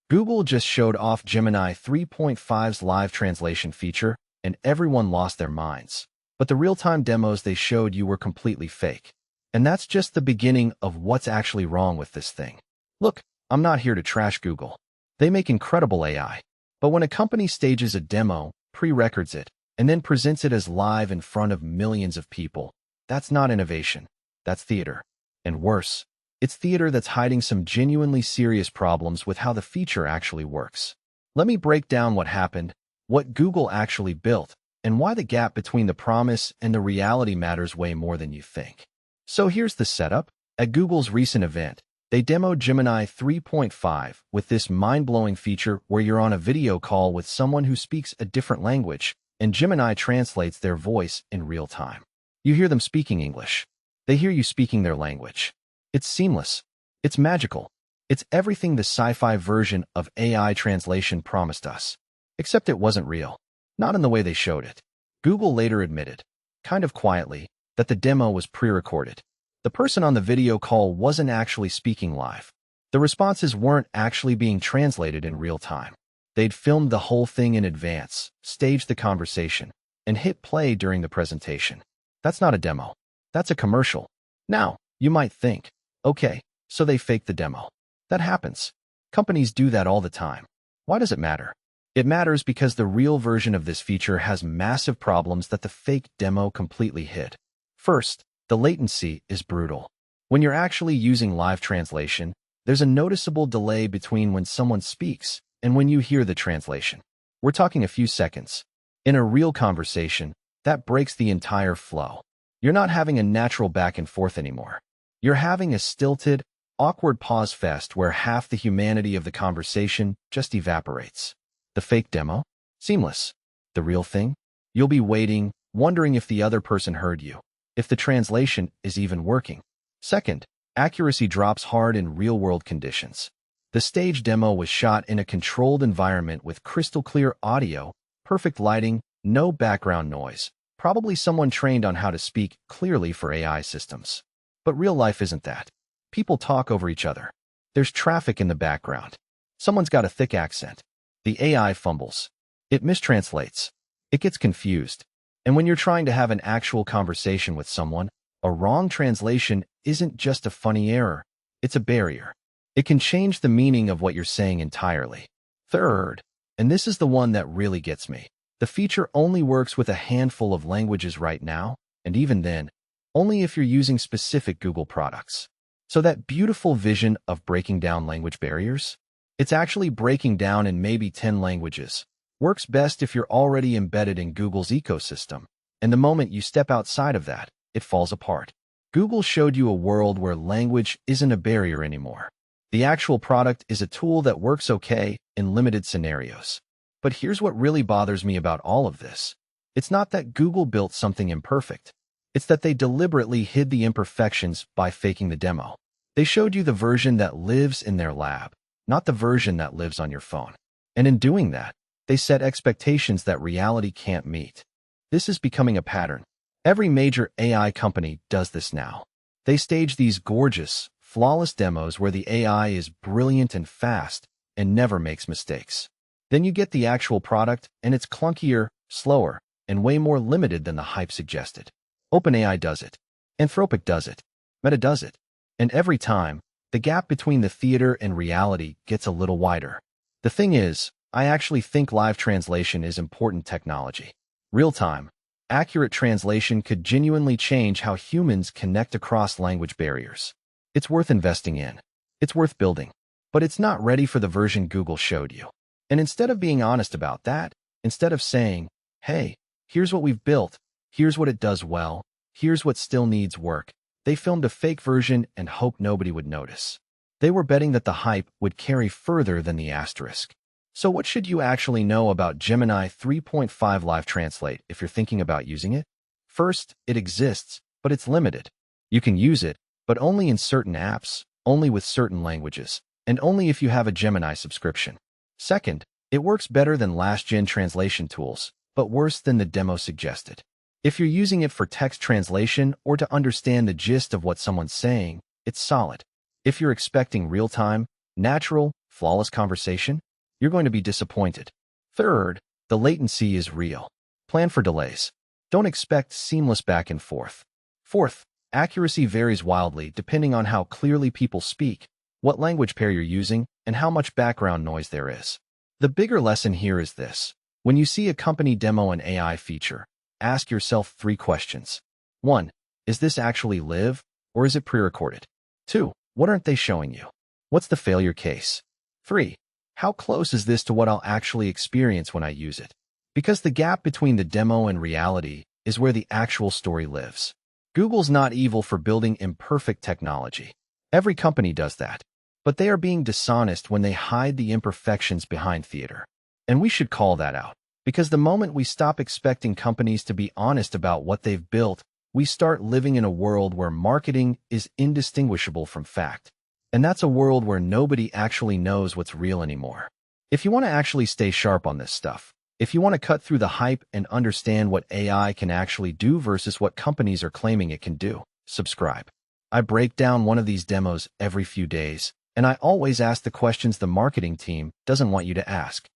Google just showed off Gemini 3.5's live translation feature, and everyone lost their minds. But the real-time demos they showed you were completely fake. And that's just the beginning of what's actually wrong with this thing. Look, I'm not here to trash Google. They make incredible AI. But when a company stages a demo, pre-records it, and then presents it as live in front of millions of people, that's not innovation. That's theater. And worse, it's theater that's hiding some genuinely serious problems with how the feature actually works. Let me break down what happened, what Google actually built, and why the gap between the promise and the reality matters way more than you think. So here's the setup. At Google's recent event, they demoed Gemini 3.5 with this mind-blowing feature where you're on a video call with someone who speaks a different language, and Gemini translates their voice in real time. You hear them speaking English. They hear you speaking their language. It's seamless. It's magical. It's everything the sci-fi version of AI translation promised us. Except it wasn't real. Not in the way they showed it. Google later admitted, kind of quietly, that the demo was pre-recorded. The person on the video call wasn't actually speaking live. The responses weren't actually being translated in real time. They'd filmed the whole thing in advance, staged the conversation, and hit play during the presentation. That's not a demo. That's a commercial. Now, you might think, okay, so they faked the demo. That happens. Companies do that all the time. Why does it matter? It matters because the real version of this feature has massive problems that the fake demo completely hid. First, the latency is brutal. When you're actually using live translation, there's a noticeable delay between when someone speaks and when you hear the translation. We're talking a few seconds. In a real conversation, that breaks the entire flow. You're not having a natural back and forth anymore. You're having a stilted, awkward pause fest where half the humanity of the conversation just evaporates. The fake demo? Seamless. The real thing? You'll be waiting, wondering if the other person heard you, if the translation is even working. Second, accuracy drops hard in real-world conditions. The stage demo was shot in a controlled environment with crystal-clear audio, perfect lighting, no background noise. Probably someone trained on how to speak clearly for AI systems. But real life isn't that. People talk over each other. There's traffic in the background. Someone's got a thick accent. The AI fumbles. It mistranslates. It gets confused. And when you're trying to have an actual conversation with someone, a wrong translation isn't just a funny error. It's a barrier. It can change the meaning of what you're saying entirely. Third, and this is the one that really gets me, the feature only works with a handful of languages right now, and even then, only if you're using specific Google products. So that beautiful vision of breaking down language barriers? It's actually breaking down in maybe 10 languages. Works best if you're already embedded in Google's ecosystem, and the moment you step outside of that, it falls apart. Google showed you a world where language isn't a barrier anymore. The actual product is a tool that works okay in limited scenarios. But here's what really bothers me about all of this. It's not that Google built something imperfect. It's that they deliberately hid the imperfections by faking the demo. They showed you the version that lives in their lab, not the version that lives on your phone. And in doing that, they set expectations that reality can't meet. This is becoming a pattern. Every major AI company does this now. They stage these gorgeous, flawless demos where the AI is brilliant and fast and never makes mistakes. Then you get the actual product, and it's clunkier, slower, and way more limited than the hype suggested. OpenAI does it. Anthropic does it. Meta does it. And every time, the gap between the theater and reality gets a little wider. The thing is, I actually think live translation is important technology. Real-time, accurate translation could genuinely change how humans connect across language barriers. It's worth investing in. It's worth building. But it's not ready for the version Google showed you. And instead of being honest about that, instead of saying, hey, here's what we've built, here's what it does well, here's what still needs work, they filmed a fake version and hoped nobody would notice. They were betting that the hype would carry further than the asterisk. So what should you actually know about Gemini 3.5 Live Translate if you're thinking about using it? First, it exists, but it's limited. You can use it, but only in certain apps, only with certain languages, and only if you have a Gemini subscription. Second, it works better than last-gen translation tools, but worse than the demo suggested. If you're using it for text translation or to understand the gist of what someone's saying, it's solid. If you're expecting real-time, natural, flawless conversation, you're going to be disappointed. Third, the latency is real. Plan for delays. Don't expect seamless back and forth. Fourth, accuracy varies wildly depending on how clearly people speak, what language pair you're using, and how much background noise there is. The bigger lesson here is this. When you see a company demo an AI feature, ask yourself 3 questions. 1. Is this actually live, or is it pre-recorded? 2. What aren't they showing you? What's the failure case? 3. How close is this to what I'll actually experience when I use it? Because the gap between the demo and reality is where the actual story lives. Google's not evil for building imperfect technology. Every company does that. But they are being dishonest when they hide the imperfections behind theater. And we should call that out. Because the moment we stop expecting companies to be honest about what they've built, we start living in a world where marketing is indistinguishable from fact. And that's a world where nobody actually knows what's real anymore. If you want to actually stay sharp on this stuff, if you want to cut through the hype and understand what AI can actually do versus what companies are claiming it can do, subscribe. I break down one of these demos every few days, and I always ask the questions the marketing team doesn't want you to ask.